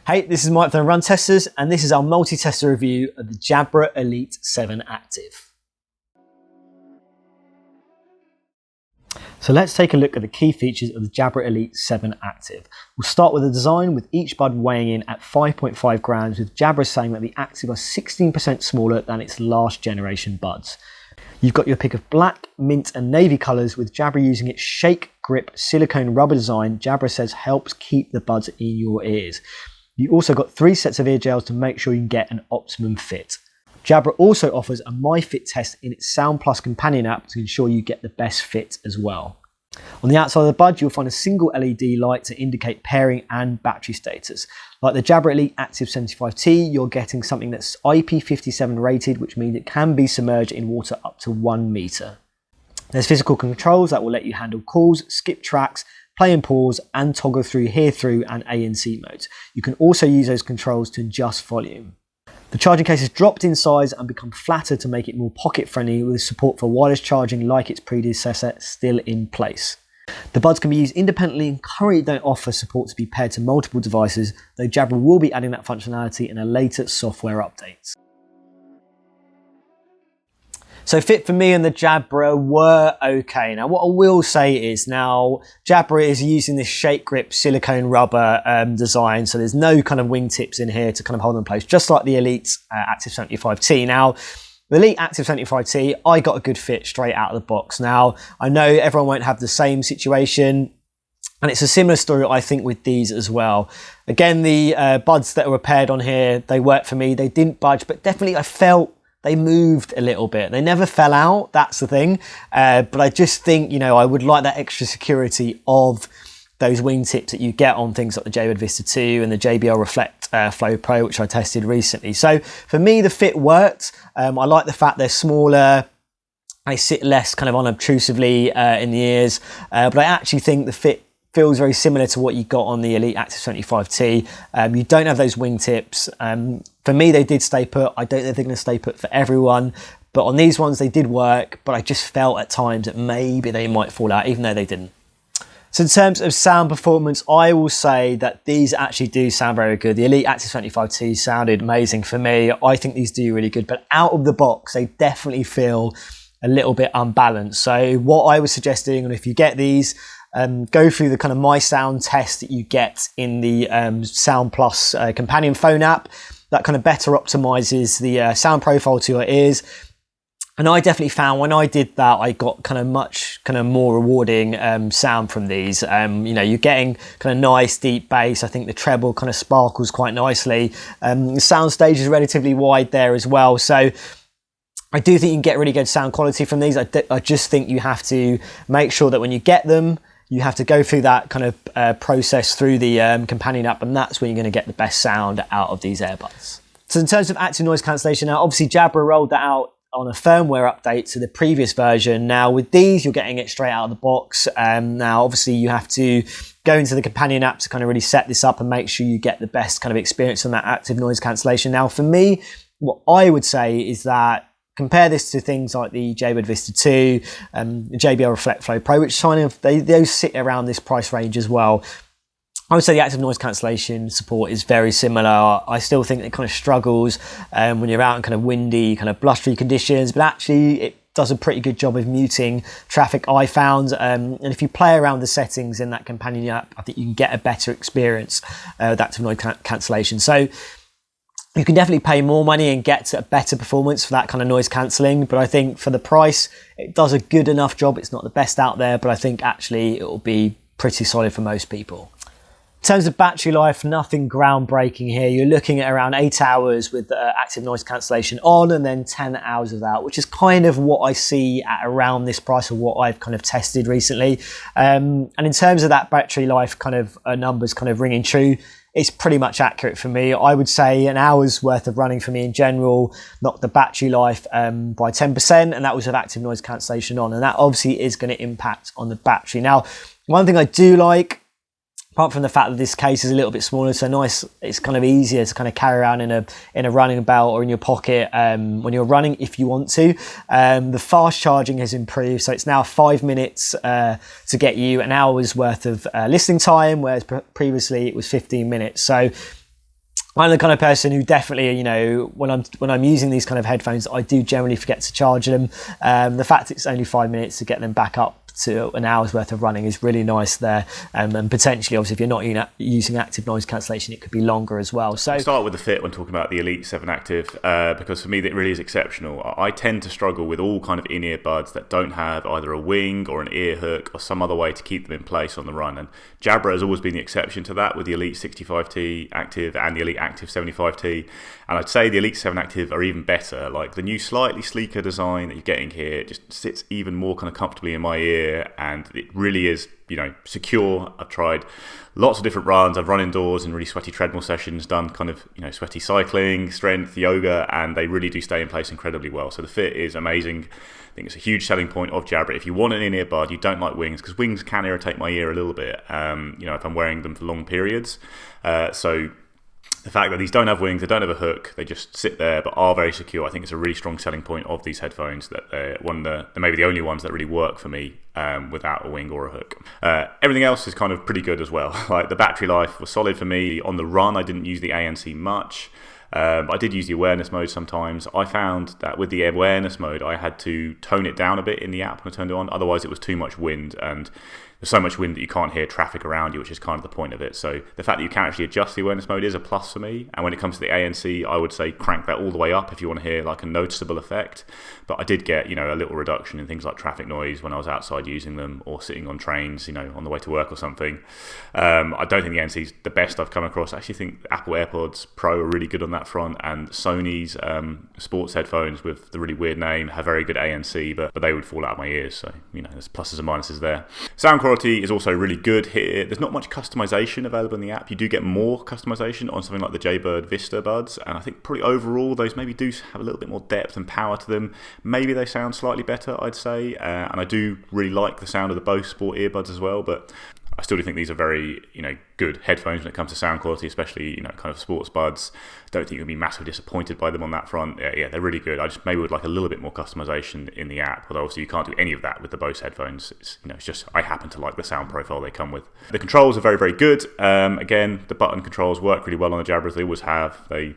Hey, this is Mike from Run Testers, and this is our multi-tester review of the Jabra Elite 7 Active. So let's take a look at the key features of the Jabra Elite 7 Active. We'll start with the design, with each bud weighing in at 5.5 grams, with Jabra saying that the Active are 16% smaller than its last generation buds. You've got your pick of black, mint and navy colours, with Jabra using its shake grip silicone rubber design. Jabra says helps keep the buds in your ears. You also got 3 sets of ear gels to make sure you can get an optimum fit. Jabra also offers a MyFit test in its Sound Plus companion app to ensure you get the best fit as well. On the outside of the bud, you'll find a single LED light to indicate pairing and battery status. Like the Jabra Elite Active 75T, you're getting something that's IP57 rated, which means it can be submerged in water up to 1 metre. There's physical controls that will let you handle calls, skip tracks, play and pause, and toggle through hear through and ANC modes. You can also use those controls to adjust volume. The charging case has dropped in size and become flatter to make it more pocket friendly, with support for wireless charging like its predecessor still in place. The buds can be used independently and currently don't offer support to be paired to multiple devices, though Jabra will be adding that functionality in a later software update. So fit for me and the Jabra were okay. Now what I will say is, now Jabra is using this shake grip silicone rubber design, so there's no kind of wingtips in here to kind of hold them in place, just like the Elite Active 75T. Now the Elite Active 75T, I got a good fit straight out of the box. Now I know everyone won't have the same situation, and it's a similar story I think with these as well. Again, the buds that were paired on here, they worked for me. They didn't budge, but definitely I felt they moved a little bit. They never fell out, that's the thing. But I just think, you know, I would like that extra security of those wingtips that you get on things like the Jaybird Vista 2 and the JBL Reflect Flow Pro, which I tested recently. So for me, the fit worked. I like the fact they're smaller. They sit less kind of unobtrusively in the ears. But I actually think the fit feels very similar to what you got on the Elite Active 75T. You don't have those wingtips. For me, they did stay put. I don't know if they're going to stay put for everyone, but on these ones they did work, but I just felt at times that maybe they might fall out, even though they didn't. So in terms of sound performance, I will say that these actually do sound very good. The Elite Active 75T sounded amazing for me. I think these do really good, but out of the box, they definitely feel a little bit unbalanced. So what I was suggesting, and if you get these, go through the kind of My Sound test that you get in the Sound Plus companion phone app. That kind of better optimizes the sound profile to your ears. And I definitely found when I did that, I got kind of much more rewarding sound from these. You know, you're getting kind of nice deep bass. I think the treble kind of sparkles quite nicely. The sound stage is relatively wide there as well. So I do think you can get really good sound quality from these. I just think you have to make sure that when you get them, you have to go through that kind of process through the companion app, and that's when you're going to get the best sound out of these earbuds. So in terms of active noise cancellation, now obviously Jabra rolled that out on a firmware update to the previous version. Now with these, you're getting it straight out of the box. Now obviously you have to go into the companion app to kind of really set this up and make sure you get the best kind of experience on that active noise cancellation. Now for me, what I would say is that compare this to things like the Jaybird Vista 2, the JBL Reflect Flow Pro, which kind of, those sit around this price range as well. I would say the active noise cancellation support is very similar. I still think it kind of struggles when you're out in kind of windy, kind of blustery conditions, but actually it does a pretty good job of muting traffic, I found. And if you play around the settings in that companion app, I think you can get a better experience with active noise cancellation. So you can definitely pay more money and get a better performance for that kind of noise cancelling. But I think for the price, it does a good enough job. It's not the best out there, but I think actually it will be pretty solid for most people. In terms of battery life, nothing groundbreaking here. You're looking at around 8 hours with active noise cancellation on, and then 10 hours without, which is kind of what I see at around this price of what I've kind of tested recently. And in terms of that battery life kind of numbers kind of ringing true, it's pretty much accurate for me. I would say an hour's worth of running for me in general knocked the battery life by 10%, and that was with active noise cancellation on, and that obviously is going to impact on the battery. Now, one thing I do like, apart from the fact that this case is a little bit smaller, so nice, it's kind of easier to kind of carry around in a running belt or in your pocket when you're running if you want to. The fast charging has improved, so it's now 5 minutes to get you an hour's worth of listening time, whereas previously it was 15 minutes. So I'm the kind of person who definitely, you know, when I'm using these kind of headphones, I do generally forget to charge them. The fact it's only 5 minutes to get them back up to an hour's worth of running is really nice there, and potentially, obviously, if you're not using active noise cancellation, it could be longer as well. So I'll start with the fit when talking about the Elite 7 Active, because for me that really is exceptional. I tend to struggle with all kind of in-ear buds that don't have either a wing or an ear hook or some other way to keep them in place on the run, and Jabra has always been the exception to that with the Elite 65T Active and the Elite Active 75T, and I'd say the Elite 7 Active are even better. Like the new slightly sleeker design that you're getting here just sits even more kind of comfortably in my ear, and it really is, you know, secure. I've tried lots of different runs. I've run indoors in really sweaty treadmill sessions, done kind of, you know, sweaty cycling, strength, yoga, and they really do stay in place incredibly well. So the fit is amazing. I think it's a huge selling point of Jabra. If you want an in-ear bud, you don't like wings, because wings can irritate my ear a little bit, you know, if I'm wearing them for long periods. So the fact that these don't have wings, they don't have a hook, they just sit there but are very secure, I think it's a really strong selling point of these headphones, that they're maybe the only ones that really work for me without a wing or a hook. Everything else is kind of pretty good as well. Like the battery life was solid for me. On the run, I didn't use the ANC much. I did use the awareness mode sometimes. I found that with the awareness mode, I had to tone it down a bit in the app when I turned it on. Otherwise, it was too much wind, and there's so much wind that you can't hear traffic around you, which is kind of the point of it. So the fact that you can actually adjust the awareness mode is a plus for me. And when it comes to the ANC, I would say crank that all the way up if you want to hear like a noticeable effect. But I did get, you know, a little reduction in things like traffic noise when I was outside using them or sitting on trains, you know, on the way to work or something. I don't think the ANC is the best I've come across. I actually think Apple AirPods Pro are really good on that front, and Sony's sports headphones with the really weird name have very good ANC, but they would fall out of my ears. So, you know, there's pluses and minuses there. Sound quality is also really good here. There's not much customization available in the app. You do get more customization on something like the Jaybird Vista buds, and I think probably overall those maybe do have a little bit more depth and power to them. Maybe they sound slightly better, I'd say, and I do really like the sound of the Bose Sport earbuds as well, but I still do think these are very, you know, good headphones when it comes to sound quality, especially, you know, kind of sports buds. Don't think you'll be massively disappointed by them on that front. Yeah, they're really good. I just maybe would like a little bit more customization in the app, although obviously you can't do any of that with the Bose headphones. It's, you know, it's just I happen to like the sound profile they come with. The controls are very, very good. Again, the button controls work really well on the Jabras. They always have. They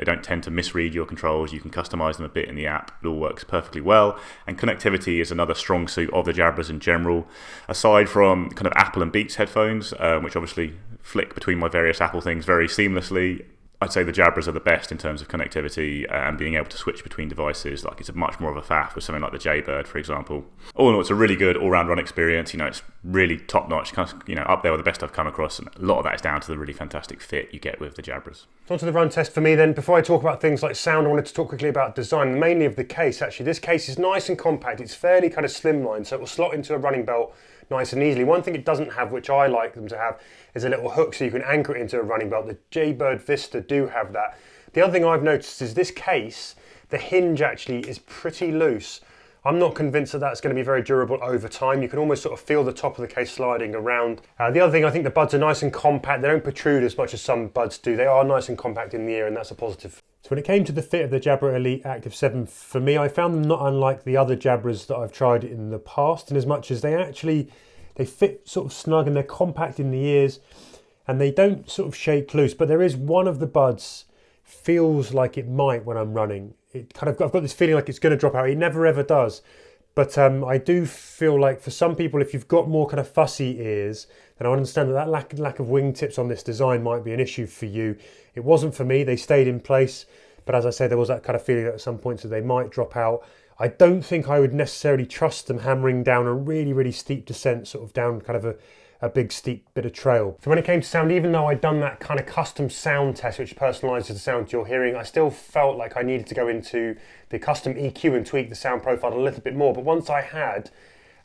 don't tend to misread your controls. You can customize them a bit in the app. It all works perfectly well. And connectivity is another strong suit of the Jabras in general. Aside from kind of Apple and Beats headphones, which obviously flick between my various Apple things very seamlessly, I'd say the Jabras are the best in terms of connectivity and being able to switch between devices. Like, it's a much more of a faff with something like the Jaybird, for example. All in all, it's a really good all-round run experience. You know, it's really top-notch, kind of, you know, up there with the best I've come across. And a lot of that is down to the really fantastic fit you get with the Jabras. On to the run test for me then. Before I talk about things like sound, I wanted to talk quickly about design, mainly of the case, actually. This case is nice and compact. It's fairly kind of slimline, so it will slot into a running belt nice and easily. One thing it doesn't have, which I like them to have, is a little hook so you can anchor it into a running belt. The Jaybird Vista do have that. The other thing I've noticed is this case, the hinge actually is pretty loose. I'm not convinced that that's going to be very durable over time. You can almost sort of feel the top of the case sliding around. The other thing, I think the buds are nice and compact. They don't protrude as much as some buds do. They are nice and compact in the ear, and that's a positive. So when it came to the fit of the Jabra Elite Active 7, for me, I found them not unlike the other Jabras that I've tried in the past, in as much as they fit sort of snug and they're compact in the ears and they don't sort of shake loose. But there is one of the buds feels like it might when I'm running. It kind of, I've got this feeling like it's going to drop out. It never ever does. But I do feel like for some people, if you've got more kind of fussy ears, then I understand that lack of wingtips on this design might be an issue for you. It wasn't for me. They stayed in place. But as I said, there was that kind of feeling that at some points that they might drop out. I don't think I would necessarily trust them hammering down a really, really steep descent, sort of down kind of a big steep bit of trail. So when it came to sound, even though I'd done that kind of custom sound test, which personalises the sound you're hearing, I still felt like I needed to go into the custom EQ and tweak the sound profile a little bit more. But once I had,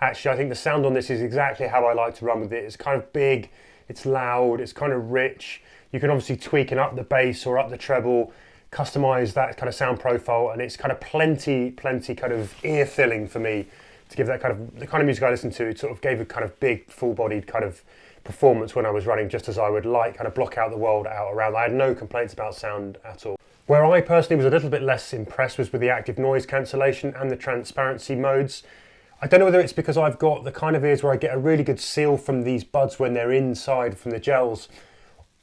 actually, I think the sound on this is exactly how I like to run with it. It's kind of big, it's loud, it's kind of rich. You can obviously tweak and up the bass or up the treble, customize that kind of sound profile, and it's kind of plenty kind of ear filling for me to give that kind of, the kind of music I listen to. It sort of gave a kind of big full-bodied kind of performance when I was running, just as I would like, kind of block out the world out around. I had no complaints about sound at all. Where I personally was a little bit less impressed was with the active noise cancellation and the transparency modes. I don't know whether it's because I've got the kind of ears where I get a really good seal from these buds when they're inside from the gels,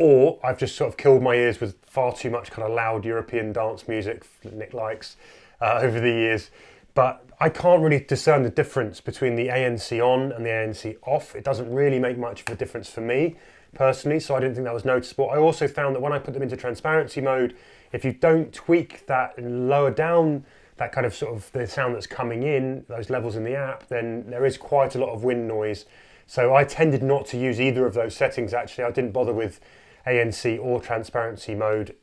or I've just sort of killed my ears with far too much kind of loud European dance music that Nick likes over the years. But I can't really discern the difference between the ANC on and the ANC off. It doesn't really make much of a difference for me personally, so I didn't think that was noticeable. I also found that when I put them into transparency mode, if you don't tweak that and lower down that kind of sort of the sound that's coming in, those levels in the app, then there is quite a lot of wind noise. So I tended not to use either of those settings actually. I didn't bother with ANC or transparency mode.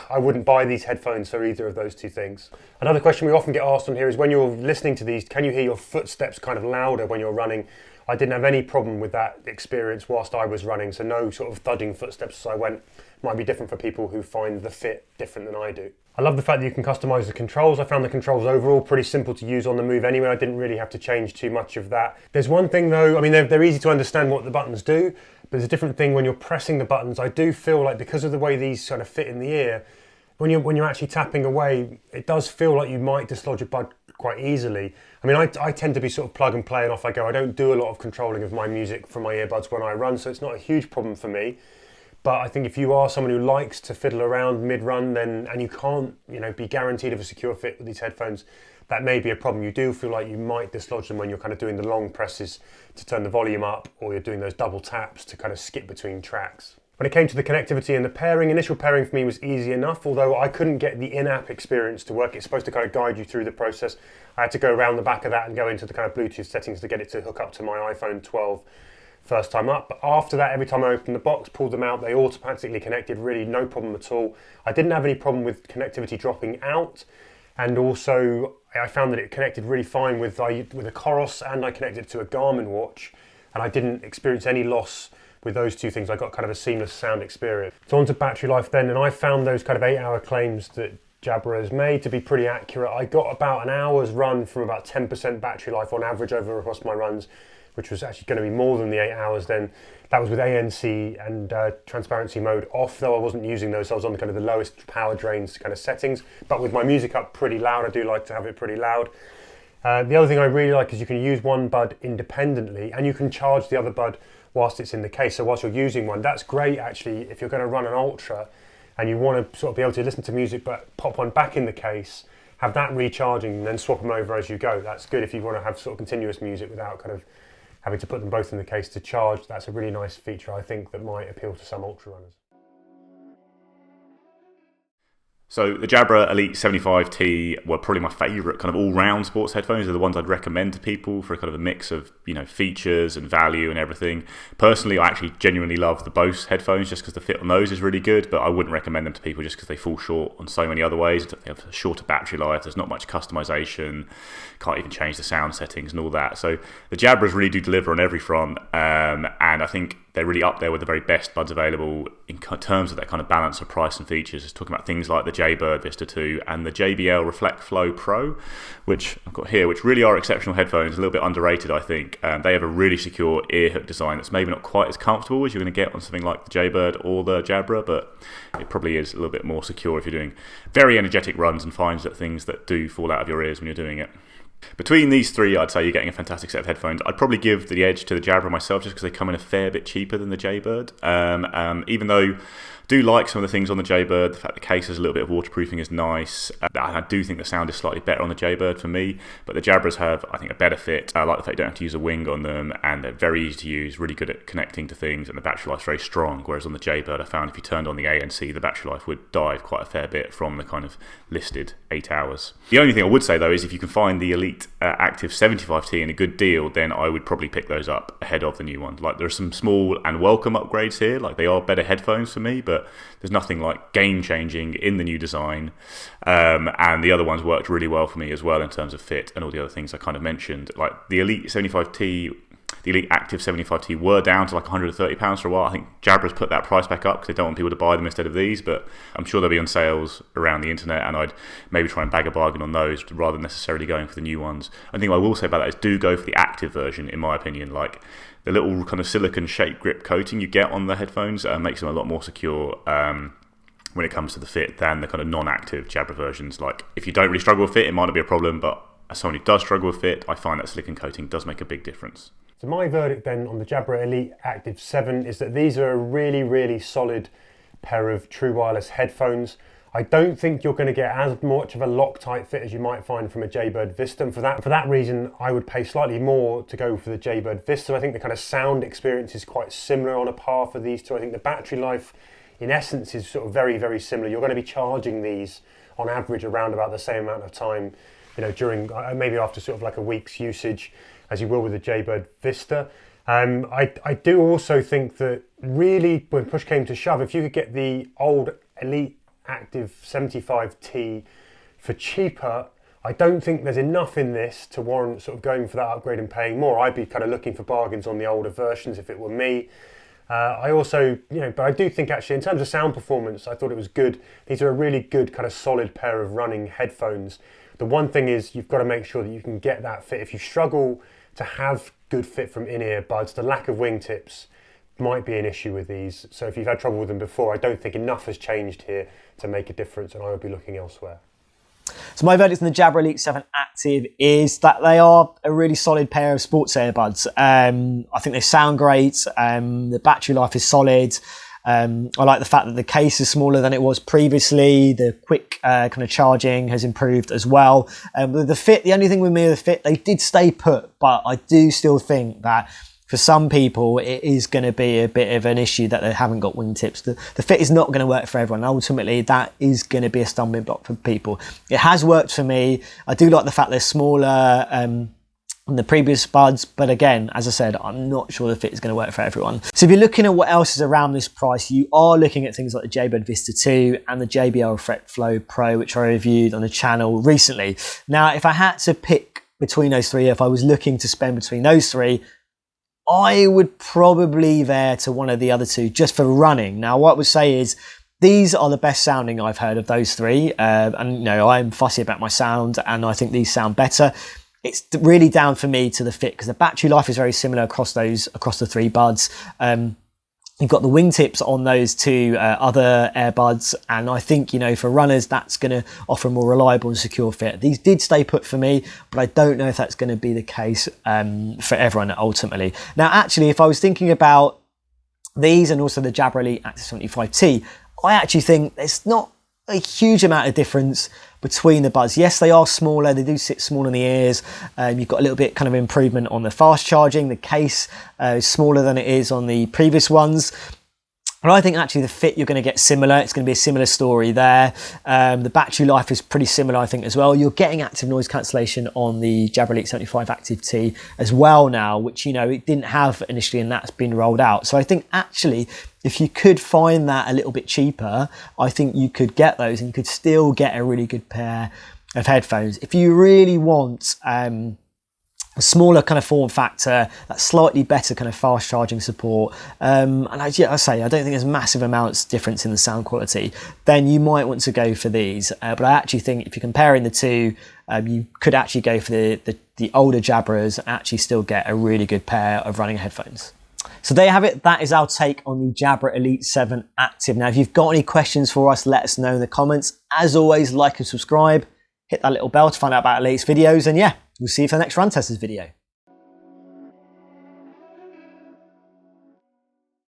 I wouldn't buy these headphones for either of those two things. Another question we often get asked on here is when you're listening to these, can you hear your footsteps kind of louder when you're running? I didn't have any problem with that experience whilst I was running, so no sort of thudding footsteps as I went. Might be different for people who find the fit different than I do. I love the fact that you can customize the controls. I found the controls overall pretty simple to use on the move anyway. I didn't really have to change too much of that. There's one thing though, I mean, they're easy to understand what the buttons do, but there's a different thing when you're pressing the buttons. I do feel like because of the way these sort of fit in the ear, when you're actually tapping away, it does feel like you might dislodge a bud quite easily. I mean, I tend to be sort of plug and play and off I go. I don't do a lot of controlling of my music from my earbuds when I run, so it's not a huge problem for me. But I think if you are someone who likes to fiddle around mid-run, then and you can't, be guaranteed of a secure fit with these headphones, that may be a problem. You do feel like you might dislodge them when you're kind of doing the long presses to turn the volume up, or you're doing those double taps to kind of skip between tracks. When it came to the connectivity and the pairing, initial pairing for me was easy enough, although I couldn't get the in-app experience to work. It's supposed to kind of guide you through the process. I had to go around the back of that and go into the kind of Bluetooth settings to get it to hook up to my iPhone 12 first time up. But after that, every time I opened the box, pulled them out, they automatically connected, really no problem at all. I didn't have any problem with connectivity dropping out, and also I found that it connected really fine with a Coros, and I connected to a Garmin watch, and I didn't experience any loss with those two things. I got kind of a seamless sound experience. So on to battery life then, and I found those kind of 8-hour claims that Jabra has made to be pretty accurate. I got about an hour's run from about 10% battery life on average over across my runs, which was actually going to be more than the 8 hours then. That was with ANC and transparency mode off, though I wasn't using those. So I was on kind of the lowest power drains kind of settings, but with my music up pretty loud. I do like to have it pretty loud. The other thing I really like is you can use one bud independently and you can charge the other bud whilst it's in the case. So whilst you're using one, that's great actually if you're going to run an ultra and you want to sort of be able to listen to music but pop one back in the case, have that recharging and then swap them over as you go. That's good if you want to have sort of continuous music without kind of having to put them both in the case to charge. That's a really nice feature I think that might appeal to some ultra runners. So the Jabra Elite 75T were probably my favourite kind of all-round sports headphones. They're the ones I'd recommend to people for a kind of a mix of features and value and everything. Personally, I actually genuinely love the Bose headphones just because the fit on those is really good, but I wouldn't recommend them to people just because they fall short on so many other ways. They have a shorter battery life, there's not much customization, can't even change the sound settings and all that. So the Jabras really do deliver on every front, and I think they're really up there with the very best buds available in terms of that kind of balance of price and features. It's talking about things like the Jaybird Vista 2 and the JBL Reflect Flow Pro, which I've got here, which really are exceptional headphones, a little bit underrated I think. They have a really secure ear hook design that's maybe not quite as comfortable as you're going to get on something like the Jaybird or the Jabra, but it probably is a little bit more secure if you're doing very energetic runs and finds that things that do fall out of your ears when you're doing it. Between these three, I'd say you're getting a fantastic set of headphones. I'd probably give the edge to the Jabra myself just because they come in a fair bit cheaper than the Jaybird. Even though I do like some of the things on the Jaybird, the fact the case has a little bit of waterproofing is nice. I do think the sound is slightly better on the Jaybird for me, but the Jabras have, I think, a better fit. I like the fact you don't have to use a wing on them, and they're very easy to use, really good at connecting to things, and the battery life's very strong, whereas on the Jaybird I found if you turned on the ANC, the battery life would dive quite a fair bit from the kind of listed 8 hours. The only thing I would say though is if you can find the Elite Active 75T in a good deal, then I would probably pick those up ahead of the new one. Like, there are some small and welcome upgrades here, like they are better headphones for me, but there's nothing like game-changing in the new design, and the other ones worked really well for me as well in terms of fit and all the other things I kind of mentioned. Like the Elite 75T, the Elite Active 75T were down to like £130 for a while. I think Jabra's put that price back up because they don't want people to buy them instead of these, but I'm sure they'll be on sales around the internet, and I'd maybe try and bag a bargain on those rather than necessarily going for the new ones. I think what I will say about that is do go for the active version, in my opinion. Like, the little kind of silicone shape grip coating you get on the headphones makes them a lot more secure when it comes to the fit than the kind of non-active Jabra versions. Like, if you don't really struggle with fit, it might not be a problem, but as someone who does struggle with fit, I find that silicone coating does make a big difference. So my verdict then on the Jabra Elite Active 7 is that these are a really, really solid pair of true wireless headphones. I don't think you're going to get as much of a Loctite fit as you might find from a Jaybird Vista. And for that reason, I would pay slightly more to go for the Jaybird Vista. I think the kind of sound experience is quite similar on a par for these two. I think the battery life, in essence, is sort of very, very similar. You're going to be charging these on average around about the same amount of time, you know, during maybe after sort of like a week's usage, as you will with the Jaybird Vista. I do also think that really, when push came to shove, if you could get the old Elite Active 75T for cheaper, I don't think there's enough in this to warrant sort of going for that upgrade and paying more. I'd be kind of looking for bargains on the older versions if it were me. I also, but I do think actually in terms of sound performance, I thought it was good. These are a really good kind of solid pair of running headphones. The one thing is you've got to make sure that you can get that fit. If you struggle to have good fit from in-ear buds, the lack of wingtips might be an issue with these. So if you've had trouble with them before, I don't think enough has changed here to make a difference, and I would be looking elsewhere. So my verdict on the Jabra Elite 7 Active is that they are a really solid pair of sports earbuds. I think they sound great. The battery life is solid. I like the fact that the case is smaller than it was previously. The quick kind of charging has improved as well. The fit, the only thing with me with the fit, they did stay put, but I do still think that for some people, it is going to be a bit of an issue that they haven't got wingtips. The fit is not going to work for everyone. Ultimately, that is going to be a stumbling block for people. It has worked for me. I do like the fact they're smaller than the previous buds, but again, as I said, I'm not sure the fit is going to work for everyone. So if you're looking at what else is around this price, you are looking at things like the Jaybird Vista 2 and the JBL Fret Flow Pro, which I reviewed on the channel recently. Now, if I had to pick between those three, if I was looking to spend between those three, I would probably veer to one of the other two just for running. Now, what I would say is these are the best sounding I've heard of those three. And I'm fussy about my sound and I think these sound better. It's really down for me to the fit because the battery life is very similar across the three buds. You've got the wingtips on those two other earbuds, and I think, for runners, that's going to offer a more reliable and secure fit. These did stay put for me, but I don't know if that's going to be the case for everyone ultimately. Now, actually, if I was thinking about these and also the Jabra Elite Active 75T, I actually think there's not a huge amount of difference between the buds. Yes, they are smaller. They do sit small in the ears. You've got a little bit kind of improvement on the fast charging. The case is smaller than it is on the previous ones. But I think actually the fit, you're going to get similar. It's going to be a similar story there. The battery life is pretty similar, I think, as well. You're getting active noise cancellation on the Jabra Elite 75 Active T as well now, which, it didn't have initially, and that's been rolled out. So I think actually, if you could find that a little bit cheaper, I think you could get those and you could still get a really good pair of headphones. If you really want a smaller kind of form factor, that slightly better kind of fast charging support, and I don't think there's massive amounts difference in the sound quality, then you might want to go for these. But I actually think if you're comparing the two, you could actually go for the older Jabras and actually still get a really good pair of running headphones. So there you have it. That is our take on the Jabra Elite 7 Active. Now, if you've got any questions for us, let us know in the comments. As always, like and subscribe. Hit that little bell to find out about our latest videos. And yeah, we'll see you for the next Run Testers video.